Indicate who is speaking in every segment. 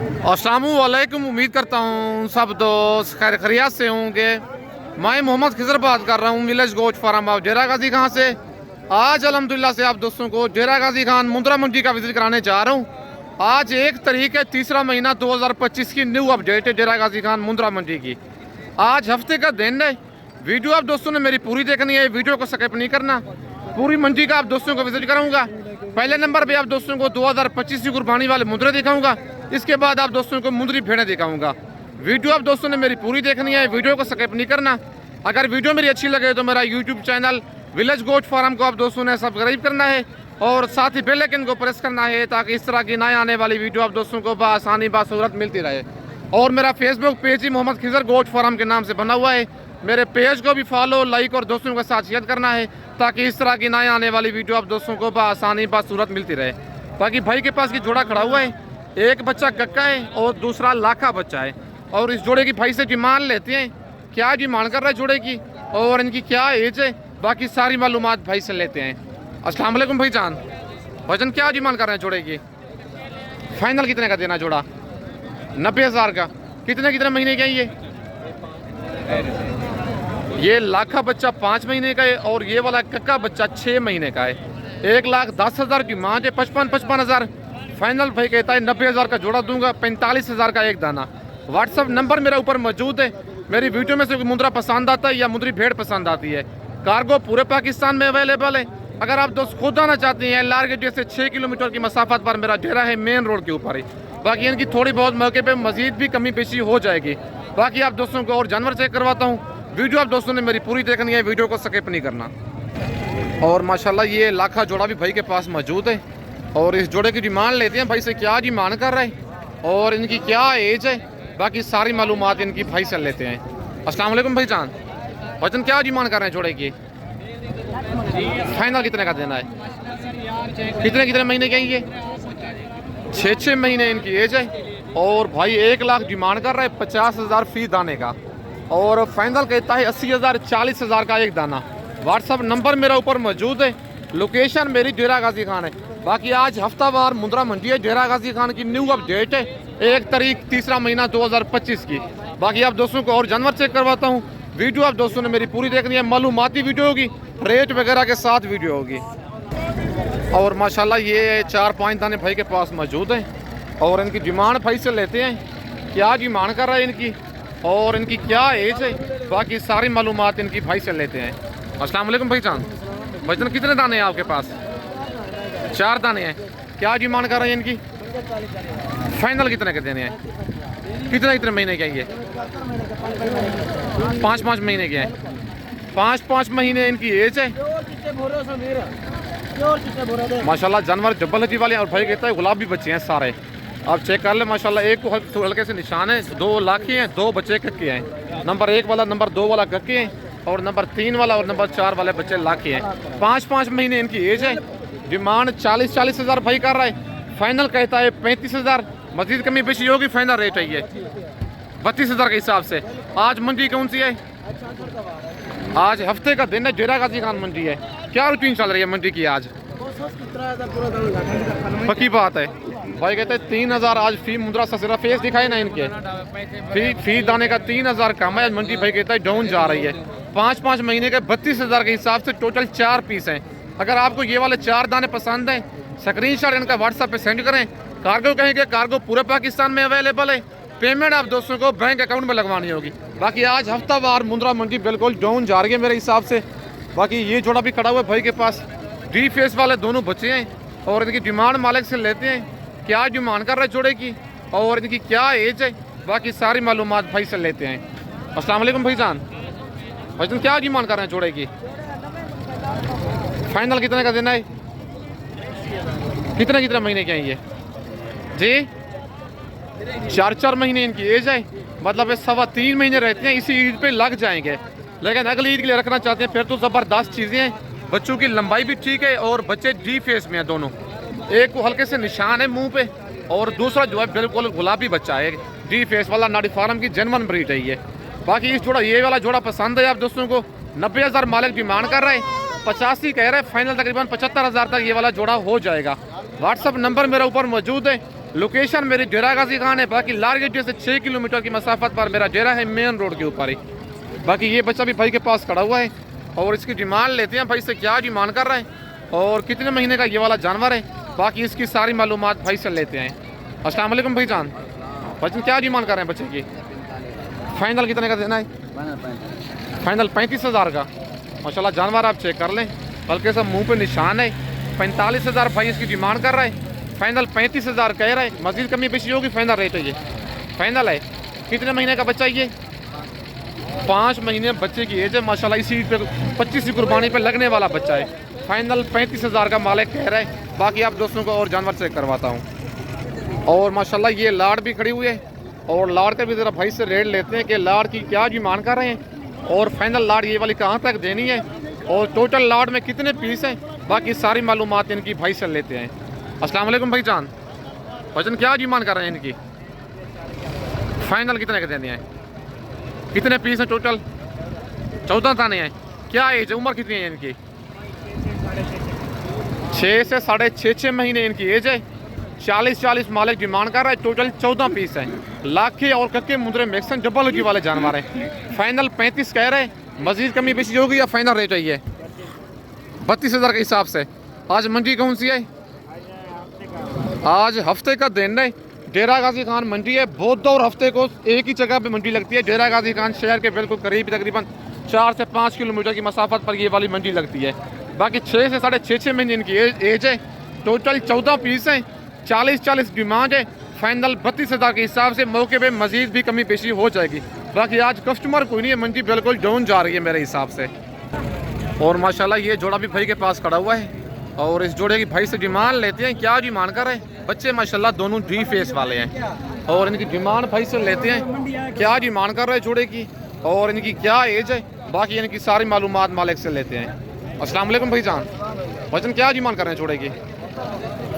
Speaker 1: अस्सलामु अलैकुम। उम्मीद करता हूँ सब दोस्त खैर खैरियत से होंगे। मैं मोहम्मद खिजर बात कर रहा हूँ विलेज गोट फार्म ऑफ डेरा गाजी खान से। आज अल्हम्दुलिल्लाह से आप दोस्तों को डेरा गाजी खान मुंद्रा मंडी का विजिट कराने जा रहा हूँ। आज 1 तारीख है, तीसरा महीना 2025 की न्यू अपडेट है डेरा गाजी खान मुंद्रा मंडी की। आज हफ्ते का दिन है। वीडियो आप दोस्तों ने मेरी पूरी देखनी है, वीडियो को स्किप नहीं करना। पूरी मंडी का आप दोस्तों को विजिट कराऊंगा। पहले नंबर पे आप दोस्तों को 2025 की कुर्बानी वाले मुंद्रे दिखाऊंगा। इसके बाद आप दोस्तों को मुंद्री भेड़ें दिखाऊंगा। वीडियो आप दोस्तों ने मेरी पूरी देखनी है, वीडियो को स्किप नहीं करना। अगर वीडियो मेरी अच्छी लगे तो मेरा YouTube channel Village Goat Farm को आप दोस्तों ने सब्सक्राइब करना है और साथ ही बेल आइकन को प्रेस करना है ताकि इस तरह की नए आने वाली वीडियो आप दोस्तों को बआसानी बासूरत मिलती रहे। और मेरा फेसबुक पेज ही मोहम्मद खिजर गोट फार्म के नाम से बना हुआ है। मेरे पेज को भी फॉलो, लाइक और दोस्तों के साथ शेयर करना है ताकि इस तरह की नए आने वाली वीडियो आप दोस्तों को बआसानी बासूरत मिलती रहे। बाकी भाई के पास की जोड़ा खड़ा हुआ है, एक बच्चा कक्का है और दूसरा लाखा बच्चा है। और इस जोड़े की भाई से डिमांड लेते हैं, क्या डिमांड कर रहा है जोड़े की और इनकी क्या एज है, बाकी सारी मालूमात भाई से लेते हैं। अस्सलाम वालेकुम भाईजान, वजन क्या डिमांड कर रहे हैं जोड़े की? फाइनल कितने का देना जोड़ा? 90,000 का। कितने महीने का है ये लाखा बच्चा 5 महीने का है और ये वाला कक्का बच्चा 6 महीने का है। 1,10,000 की मांग है, 55,000 फाइनल भाई कहता है 90,000 का जोड़ा दूंगा, 45,000 का एक दाना। व्हाट्सअप नंबर मेरा ऊपर मौजूद है। मेरी वीडियो में से कोई मुंद्रा पसंद आता है या मुंद्री भेड़ पसंद आती है, कार्गो पूरे पाकिस्तान में अवेलेबल है। अगर आप दोस्त खुद आना चाहते हैं, लारगेट से 6 किलोमीटर की मसाफत पर मेरा डेरा है, मेन रोड के ऊपर है। बाकी इनकी थोड़ी बहुत मौके पे मजीद भी कमी पेशी हो जाएगी। बाकी आप दोस्तों को और जानवर चेक करवाता हूँ। वीडियो आप दोस्तों ने मेरी पूरी देखनी है, वीडियो को स्किप नहीं करना। और माशाल्लाह ये लाखा जोड़ा भी भाई के पास मौजूद है और इस जोड़े की डिमांड लेते हैं भाई से, क्या डिमांड कर रहे हैं और इनकी क्या एज है, बाकी सारी मालूमात इनकी भाई से लेते हैं। अस्सलाम वालेकुम भाईजान, वजन क्या डिमांड कर रहे हैं जोड़े की? फाइनल कितने का देना है? कितने महीने के हैं ये? 6 महीने इनकी एज है और भाई 1 लाख डिमांड कर रहा है, 50,000 फी दाने का। और फाइनल कहता है 80,000, 40,000 का एक दाना। व्हाट्सअप नंबर मेरा ऊपर मौजूद है। लोकेशन मेरी डेरा गाजी खान है। बाकी आज हफ्तावार मुंद्रा मंडी है, डेरा गाजी खान की न्यू अपडेट है, 1 तारीख तीसरा महीना 2025 की। बाकी आप दोस्तों को और जानवर चेक करवाता हूँ। वीडियो आप दोस्तों ने मेरी पूरी देखनी है, मालूमाती वीडियो होगी, रेट वगैरह के साथ वीडियो होगी। और माशाल्लाह ये 4-5 दाने भाई के पास मौजूद हैं और इनकी डिमांड भाई से लेते हैं, क्या डिमांड कर रहा है इनकी और इनकी क्या एज है, बाकी सारी मालूमात इनकी भाई से लेते हैं। अस्सलाम वालेकुम भाईजान, वजन कितने दाने हैं आपके पास? 4 दाने हैं। क्या डिमांड कर रहे हैं इनकी? फाइनल कितने के देने हैं? कितने महीने के हैं ये? 5 महीने के हैं। 5 महीने इनकी एज है। माशाल्लाह जानवर जब्बल हजी वाले और भाई कहता है गुलाबी बच्चे हैं सारे। आप चेक कर ले माशाल्लाह, एक को हल्के से निशान है, 2 लाखी हैं, 2 बच्चे कक्के हैं। नंबर 1 वाला, नंबर 2 वाला कक्के हैं और नंबर 3 वाला और नंबर 4 वाले बच्चे लाखी हैं। 5 महीने इनकी एज है। डिमांड 40,000 भाई कर रहा है। फाइनल कहता है 35,000, मजीद कमी पेशी होगी। फाइनल रेट है ये 32,000 के हिसाब से। आज मंडी कौन सी है? आज हफ्ते का दिन है, डेरा गाजी खान मंडी है। क्या रूटीन चल रही है मंडी की आज? पक्की बात है भाई कहते हैं 3,000 आज फी मुंद्रा ससरा फेस दिखाए ना इनके, फी दाने का 3,000 कम है। मंडी भाई कहता है डाउन जा रही है। 5 महीने के 32,000 के हिसाब से टोटल 4 पीस हैं। अगर आपको ये वाले 4 दाने पसंद हैं, स्क्रीनशॉट इनका व्हाट्सएप पे सेंड करें। कार्गो कहेंगे, कार्गो पूरे पाकिस्तान में अवेलेबल है। पेमेंट आप दोस्तों को बैंक अकाउंट में लगवानी होगी। बाकी आज हफ्तावार मुंद्रा मंडी बिल्कुल डाउन जा रही है मेरे हिसाब से। बाकी ये जोड़ा भी खड़ा हुआ है भाई के पास, डी फेस वाले दोनों बच्चे हैं और इनकी डिमांड मालिक से लेते हैं, क्या डिमांड कर रहे हैं जोड़े की और इनकी क्या एज है, बाकी सारी मालूमात भाई से लेते हैं। अस्सलाम वालेकुम भाईजान, भाईजान क्या डिमांड कर रहे हैं जोड़े की? फाइनल कितने का देना है? कितने महीने के हैं ये जी? 4 महीने इनकी एज है। मतलब 3.25 महीने रहते हैं, इसी ईद पे लग जाएंगे। लेकिन अगली ईद के लिए रखना चाहते हैं फिर तो ज़बरदस्त चीज़ें हैं। बच्चों की लंबाई भी ठीक है और बच्चे डी फेस में हैं दोनों। एक को हल्के से निशान है मुंह पे और दूसरा जो है बिल्कुल गुलाबी बच्चा है, डी फेस वाला, नाडी फार्म की जेन्युइन ब्रीड है ये। बाकी इस जोड़ा, ये वाला जोड़ा पसंद है आप दोस्तों को। 90,000 मालिक डिमांड कर रहे हैं, 85 कह रहे हैं, फाइनल तकरीबन 75,000 तक ये वाला जोड़ा हो जाएगा। व्हाट्सअप नंबर मेरा ऊपर मौजूद है। लोकेशन मेरी डेरा गाजी खान है। बाकी लारगेट से 6 किलोमीटर की मसाफत पर मेरा डेरा है, मेन रोड के ऊपर ही। बाकी ये बच्चा भी भाई के पास खड़ा हुआ है और इसकी डिमांड लेते हैं भाई से, क्या डिमांड कर रहे हैं और कितने महीने का ये वाला जानवर है। बाकी इसकी सारी मालूमात भाई से लेते हैं। अस्सलाम वालेकुम भाईजान, भाईजान क्या डिमांड कर रहे हैं बच्चे की? फाइनल कितने का देना है? फाइनल 35,000 का। माशाल्लाह जानवर आप चेक कर लें, हल्के सा मुंह पे निशान है। 45,000 भाई इसकी डिमांड कर रहा है, फाइनल 35,000 कह रहा है। मजीद कमी बेशी होगी, फाइनल रेट है ये, फाइनल है। कितने महीने का बच्चा है ये? 5 महीने बच्चे की एज है माशाल्लाह। इसी पे 25 की कुर्बानी पे लगने वाला बच्चा है। फाइनल 35,000 का मालिक कह रहा है। बाकी आप दोस्तों को और जानवर चेक करवाता हूँ। और माशाल्लाह ये लाड़ भी खड़ी हुई है और लाड़ का भी ज़रा भाई से रेट लेते हैं कि लाड़ की क्या डिमांड कर रहे हैं और फाइनल लाड़ ये वाली कहाँ तक देनी है और टोटल लाड़ में कितने पीस हैं। बाकी सारी मालूमात इनकी भाई से लेते हैं। अस्सलाम वालेकुम भाईजान, भाईजान क्या डिमांड कर रहे हैं इनकी? फाइनल कितने का देने हैं? कितने पीस हैं टोटल? 14 दाने हैं। क्या एज है, उम्र कितनी है इनकी? 6 से 6.5 महीने इनकी एज है। 40 मालिक डिमांड कर रहा है। टोटल 14 पीस हैं। लाखे और कक्के मुंदरे मिक्सन डबल की वाले जानवर हैं। फाइनल 35 कह रहे हैं। मजीद कमी बेशी होगी या फाइनल रेट है ये 32,000 के हिसाब से। आज मंडी कौन सी है? आज हफ्ते का दिन है। डेरा गाजी खान मंडी है। बहुत और हफ्ते को एक ही जगह पे मंडी लगती है। डेरा गाजी खान शहर के बिल्कुल करीब, तकरीबन 4 से 5 किलोमीटर की मसाफत पर ये वाली मंडी लगती है। बाकी 6 से 6.5 महीने इनकी एज है। टोटल 14 पीस हैं। 40 डिमांड है। फाइनल 32,000 के हिसाब से। मौके पे मजीद भी कमी पेशी हो जाएगी। बाकी आज कस्टमर कोई नहीं है, मंडी बिल्कुल डाउन जा रही है मेरे हिसाब से। और माशाल्लाह ये जोड़ा भी भाई के पास खड़ा हुआ है और इस जोड़े की भाई से डिमांड लेते हैं। क्या डिमांड कर रहे हैं? बच्चे माशाल्लाह दोनों डी फेस वाले हैं और इनकी डिमांड भाई से लेते हैं। क्या डिमांड कर रहे हैं जोड़े की और इनकी क्या एज है। बाकी इनकी सारी मालूमात मालिक से लेते हैं। अस्सलाम वालेकुम भाईजान, भाईजान क्या डिमांड कर रहे हैं जोड़े की?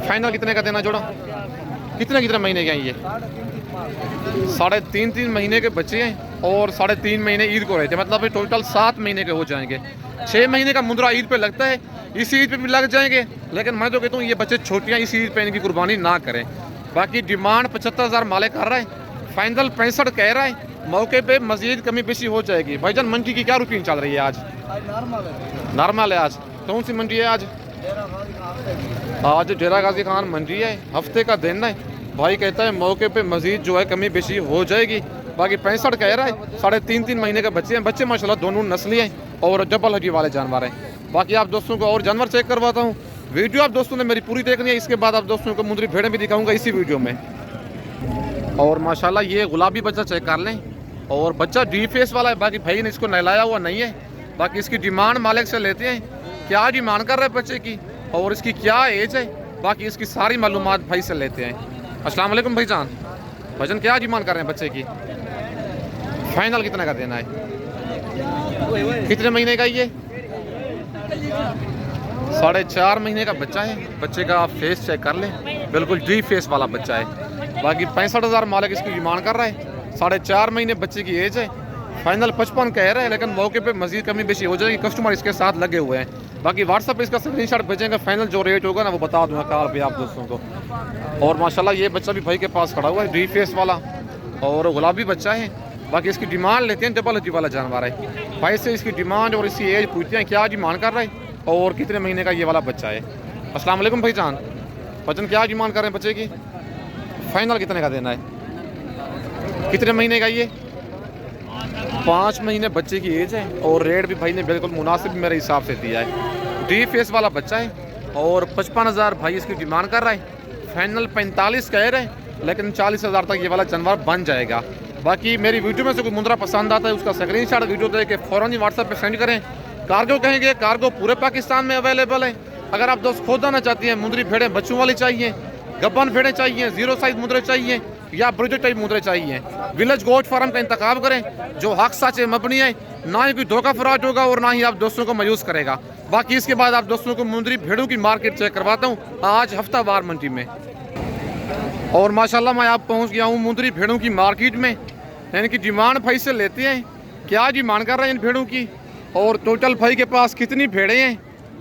Speaker 1: फाइनल कितने का देना जोड़ा? कितने महीने के हैं ये? 3.5 महीने के बच्चे हैं और 3.5 महीने ईद को रहते हैं। मतलब टोटल 7 महीने के हो जाएंगे। 6 महीने का मुंद्रा ईद पे लगता है, इसी ईद पे भी लग जाएंगे। लेकिन मैं तो कहता हूँ ये बच्चे छोटियाँ इसी ईद पे इनकी कुर्बानी ना करें। बाकी डिमांड 75,000 मालिक कर रहा है। फाइनल 65 कह रहा है। मौके पे मजीद कमी बेशी हो जाएगी। भाईजान मंडी की क्या रूटीन चल रही है आज? नॉर्मल है। आज कौन सी मंडी है? आज डेरा गाजी खान मंडी है। हफ्ते का दिन है। भाई कहता है मौके पे मजीद जो है कमी बेशी हो जाएगी। बाकी 65 कह रहा है। 3.5 महीने के बच्चे हैं। बच्चे माशाल्लाह दोनों नस्ली हैं और डबल हड्डी वाले जानवर हैं। बाकी आप दोस्तों को और जानवर चेक करवाता हूँ। वीडियो आप दोस्तों ने मेरी पूरी देखनी है। इसके बाद आप दोस्तों को मुंदरी भेड़ें भी दिखाऊंगा इसी वीडियो में। और माशाल्लाह ये गुलाबी बच्चा चेक कर लें और बच्चा डी फेस वाला है। बाकी भाई ने इसको नहलाया हुआ नहीं है। बाकी इसकी डिमांड मालिक से लेते हैं। क्या डिमांड कर रहे हैं बच्चे की और इसकी क्या एज है। बाकी इसकी सारी मालूमात भाई से लेते हैं। अस्सलाम वालेकुम भाईजान, भाईजान क्या डिमांड कर रहे हैं बच्चे की? फाइनल कितने का देना है? कितने महीने का ये? 4.5 महीने का बच्चा है। बच्चे का आप फेस चेक कर लें, बिल्कुल डी फेस वाला बच्चा है। बाकी 65,000 मालिक इसकी डिमांड कर रहा है। 4.5 महीने बच्चे की एज है। फाइनल 55 कह रहे हैं। लेकिन मौके पे मजीद कमी बेशी हो जाएगी। कस्टमर इसके साथ लगे हुए हैं। बाकी व्हाट्सएप पे इसका स्क्रीनशॉट भेजेंगे। फाइनल जो रेट होगा ना वो बता दूंगा कॉल पे आप दोस्तों को। और माशाल्लाह ये बच्चा भी भाई के पास खड़ा हुआ है, डी फेस वाला और गुलाबी बच्चा है। बाकी इसकी डिमांड लेते हैं। डबल हड्डी वाला जानवर है। भाई से इसकी डिमांड और इसकी एज पूछते हैं क्या डिमांड कर रहा है और कितने महीने का ये वाला बच्चा है। अस्सलाम वालेकुम भाईजान, भाईजान क्या डिमांड कर रहे हैं बच्चे की? फाइनल कितने का देना है? कितने महीने का ये? 5 महीने बच्चे की एज है और रेट भी भाई ने बिल्कुल मुनासिब मेरे हिसाब से दिया है। डी फेस वाला बच्चा है और 55,000 भाई इसकी डिमांड कर रहा है। फाइनल 45 कह रहे हैं। लेकिन 40,000 तक ये वाला जानवर बन जाएगा। बाकी मेरी वीडियो में से कोई मुंद्रा पसंद आता है उसका स्क्रीनशॉट वीडियो दे के फ़ौरन ही व्हाट्सएप पे सेंड करें। कार्गो कहेंगे, कार्गो पूरे पाकिस्तान में अवेलेबल है। अगर आप दोस्त खोद आना चाहती हैं, मुंदरी भेड़ें बच्चों वाली चाहिए, गब्बन भेड़ें चाहिए, 0 साइज मुंदरे चाहिए या ब्रिजेट टाइप मुंदरे चाहिए, विलेज गोट फार्म का इंतखाब करें जो हक साचे मबनी है। ना ही कोई धोखा फराज होगा और ना ही आप दोस्तों को मायूस करेगा। बाकी इसके बाद आप दोस्तों को मुंदरी भेड़ों की मार्केट चेक करवाता हूँ आज हफ्तावार मंडी में। और माशाल्लाह मैं आप पहुँच गया हूँ मुंदरी भेड़ों की मार्केट में। इनकी डिमांड भाई से लेते हैं। क्या डिमांड कर रहे हैं इन भेड़ों की और टोटल भाई के पास कितनी भेड़ें हैं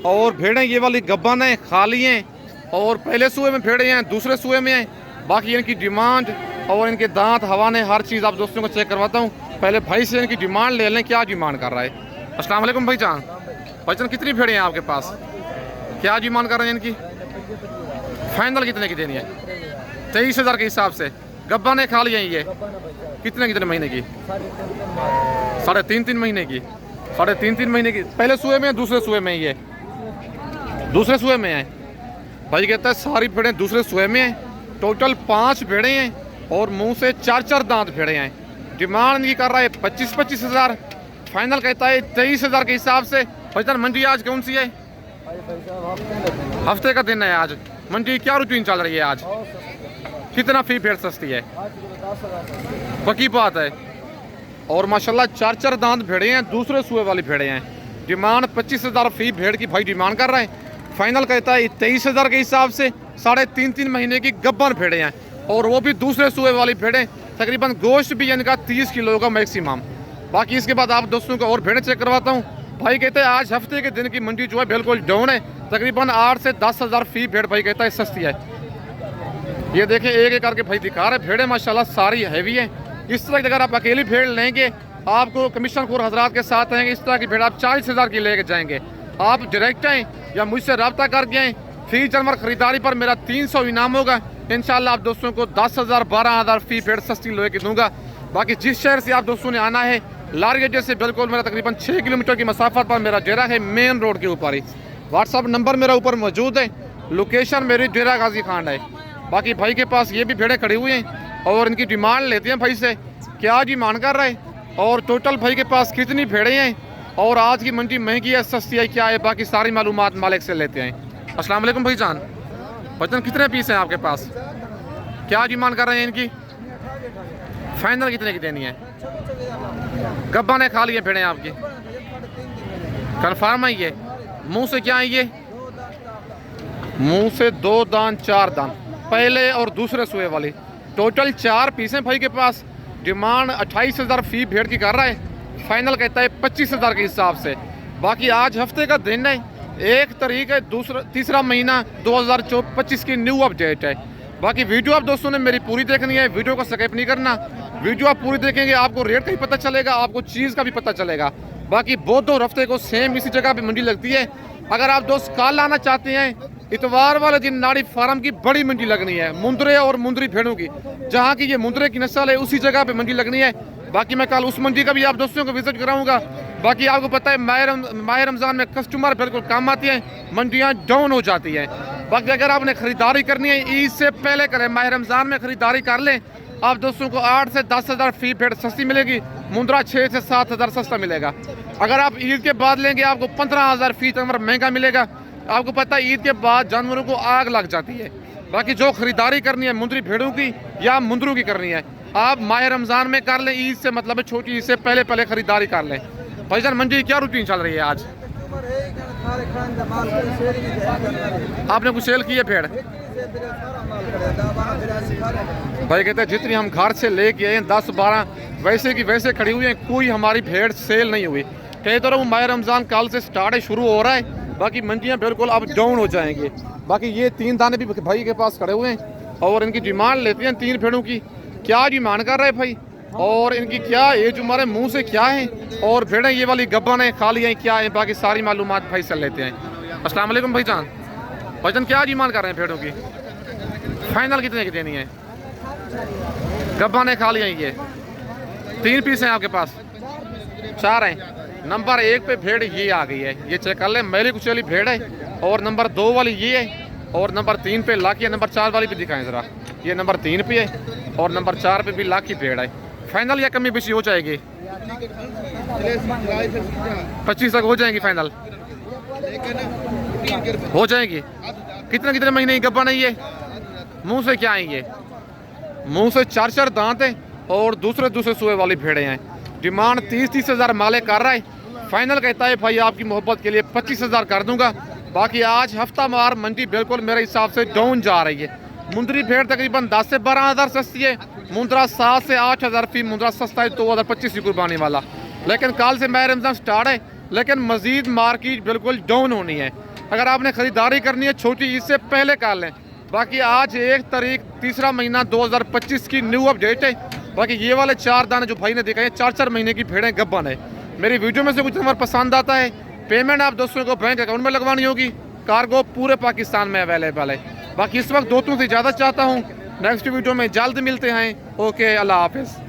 Speaker 1: और भेड़ें ये वाली गब्बन हैं, खाली हैं और पहले सूए में भेड़ें हैं, दूसरे सूए में हैं। बाकी इनकी डिमांड और इनके दांत हवाने हर चीज़ आप दोस्तों को चेक करवाता हूँ। पहले भाई से इनकी डिमांड ले लें, क्या डिमांड कर रहा है। अस्सलाम वालेकुम भाईजान। भाईजान कितनी भेड़ें हैं आपके पास, क्या डिमांड कर रहे हैं इनकी? फाइनल कितने की देनी है? 23,000 के हिसाब से। गब्बा ने खा लिया ये कितने महीने की? 3.5 महीने की। 3.5 महीने की। पहले सुए में, दूसरे सुए में? ये दूसरे सुए में है। भाई कहता है सारी भेड़ें दूसरे सुए में हैं। टोटल 5 भेड़ें हैं और मुंह से 4 दांत भेड़े हैं। डिमांड ये कर रहा है 25,000। फाइनल कहता है 23,000 के हिसाब से। भाईजान मंडी आज कौन सी है? हफ्ते का दिन है आज। मंडी क्या रूटीन चल रही है आज? कितना फी भेड़ सस्ती है? पक्की बात है। और माशाल्लाह 4 दांत भेड़े हैं, दूसरे सुए वाली भेड़े हैं। डिमांड 25,000 फी भेड़ की भाई डिमांड कर रहा है। फाइनल कहता है 23,000 के हिसाब से। 3.5 महीने की गब्बर भेड़े हैं और वो भी दूसरे सुए वाली भेड़ें। तकरीबन गोश्त भी इनका 30 किलो का मैक्सिमम। बाकी इसके बाद आप दोस्तों को और भेड़ें चेक करवाता हूँ। भाई कहते हैं आज हफ्ते के दिन की मंडी जो है बिल्कुल डाउन है। तकरीबन 8 से 10,000 फी भेड़ भाई कहता है सस्ती है। ये देखें एक एक करके भाई दिखा रहे भेड़ें माशाल्लाह सारी हैवी है। इस तरह की अगर आप अकेली भेड़ लेंगे, आपको कमीशन खोर हजरात के साथ आएंगे, इस तरह की भेड़ आप 40,000 की लेके जाएंगे। आप डायरेक्ट आएँ या मुझसे रब्ता करके आएँ। फी जानवर खरीदारी पर मेरा 300 इनाम होगा। इंशाल्लाह आप दोस्तों को 10,000 12,000 फी भेड़ सस्ती लोहे की दूंगा। बाकी जिस शहर से आप दोस्तों ने आना है, लारगेजे से बिल्कुल मेरा तकरीबन 6 किलोमीटर की मसाफत पर मेरा डेरा है, मेन रोड के ऊपर ही। व्हाट्सअप नंबर मेरा ऊपर मौजूद है। लोकेशन मेरी डेरा गाजी खान है। बाकी भाई के पास ये भी भेड़ें खड़ी हुई हैं और इनकी डिमांड लेते हैं भाई से, क्या डिमांड कर रहा है और टोटल भाई के पास कितनी भेड़ें हैं और आज की मंडी महंगी है सस्ती है क्या है, बाकी सारी मालूमात मालिक से लेते हैं। अस्सलाम वालेकुम भाईजान। भाईजान कितने पीस हैं आपके पास, क्या डिमांड कर रहे हैं इनकी? फाइनल कितने की देनी है? गब्बा ने खा लिए भेड़ें आपकी, कन्फर्म है ये? मुंह से क्या है ये? मुंह से 2 दांत 4 दांत, पहले और दूसरे सुए वाली। टोटल 4 पीस हैं भाई के पास। डिमांड 28,000 फी भेड़ की कर रहा है। फाइनल कहता है 25,000 के हिसाब से। बाकी आज हफ्ते का दिन है, 1 तारीख है, तीसरा महीना 2025 की न्यू अपडेट है। बाकी वीडियो आप दोस्तों ने मेरी पूरी देखनी है, वीडियो को स्किप नहीं करना। वीडियो आप पूरी देखेंगे आपको रेट का भी पता चलेगा, आपको चीज़ का भी पता चलेगा। बाकी बहुत दो हफ्ते को सेम इसी जगह पे मंडी लगती है। अगर आप दोस्त कल आना चाहते हैं, इतवार वाले दिन नाड़ी फार्म की बड़ी मंडी लगनी है, मुंदरे और मुंदरी भेड़ों की। जहाँ की ये मुंदरे की नस्ल है उसी जगह पे मंडी लगनी है। बाकी मैं कल उस मंडी का भी आप दोस्तों को विजिट कराऊंगा। बाकी आपको पता है माह रमज़ान में कस्टमर बिल्कुल कम आते हैं, मंडियाँ डाउन हो जाती हैं। बाकी अगर आपने ख़रीदारी करनी है ईद से पहले करें, माह रमज़ान में ख़रीदारी कर लें, आप दोस्तों को 8 से 10,000 फी भेड़ सस्ती मिलेगी। मुंद्रा 6 से 7,000 सस्ता मिलेगा। अगर आप ईद के बाद लेंगे आपको 15,000 फी जानवर महंगा मिलेगा। आपको पता है ईद के बाद जानवरों को आग लग जाती है। बाकी जो ख़रीदारी करनी है मुंदरी भेड़ों की या मुंदरों की करनी है, आप माह रमज़ान में कर लें। ईद से मतलब है छोटी ईद से पहले ख़रीदारी कर लें। भाईजान मंडी क्या रूटीन चल रही है आज? आपने कुछ सेल की है भेड़? भाई कहते हैं जितनी हम घर से लेके आए 10-12 वैसे की वैसे खड़ी हुई हैं, कोई हमारी भेड़ सेल नहीं हुई। कहते रहो माह रमज़ान कल से स्टार्ट है, शुरू हो रहा है। बाकी मंडियाँ बिल्कुल अब डाउन हो जाएंगी। बाकी ये 3 दाने भी भाई के पास खड़े हुए हैं और इनकी डिमांड लेते हैं 3 भेड़ों की। क्या डिमांड कर रहे हैं भाई और इनकी क्या एज हमारे मुंह से क्या है और भेड़ें ये वाली गब्बा ने खा लिया है क्या है, बाकी सारी मालूमात भाई से लेते हैं। अस्सलाम वालेकुम भाईजान। भाईजान क्या डिमांड कर रहे हैं भेड़ों की? फाइनल कितने की देनी है? गब्बा ने खा लिया है ये। 3 पीस हैं आपके पास? 4 हैं। नंबर 1 पे भेड़ ये आ गई है, ये चेक कर लें, मैली कुछ वाली भेड़ है। और नंबर 2 वाली ये है और नंबर 3 पे लाकी है। नंबर 4 वाली भी दिखाएं ज़रा। ये नंबर 3 पे है और नंबर 4 पे भी लाकी भेड़ है। फाइनल या कमी बेची हो जाएगी? 25 तक हो जाएगी फाइनल? हो जाएगी। कितने महीने की गब्बा नहीं है? मुंह से क्या है ये? मुंह से 4 दांत हैं और दूसरे सुए वाली भेड़े हैं। डिमांड 30,000 माले कर रहा है। फाइनल कहता है भाई आपकी मोहब्बत के लिए 25,000 कर दूंगा। बाकी आज हफ्ता मार मंडी बिल्कुल मेरे हिसाब से डाउन जा रही है। मुंदरी भेड़ तकरीबन 10 से 12,000 सस्ती है। मुंद्रा 7 से 8,000 फी मुंद्रा सस्ता है 2025 की कुर्बानी वाला। लेकिन कल से माह रमज़ान स्टार्ट है, लेकिन मजीद मार्केट बिल्कुल डाउन होनी है। अगर आपने ख़रीदारी करनी है छोटी ईद से पहले कर लें। बाकी आज 1 तारीख 3रा महीना 2025 की न्यू अपडेट है। बाकी ये वाले 4 दाने जो भाई ने दिखाए 4-4 महीने की भेड़ें गब्बन है। मेरी वीडियो में से कुछ नंबर पसंद आता है, पेमेंट आप दोस्तों को बैंक अकाउंट में लगवानी होगी। कार्गो पूरे पाकिस्तान में अवेलेबल है। बाकी इस वक्त 2 से ज़्यादा चाहता हूँ। नेक्स्ट वीडियो में जल्द मिलते हैं। ओके, अल्लाह हाफिज़।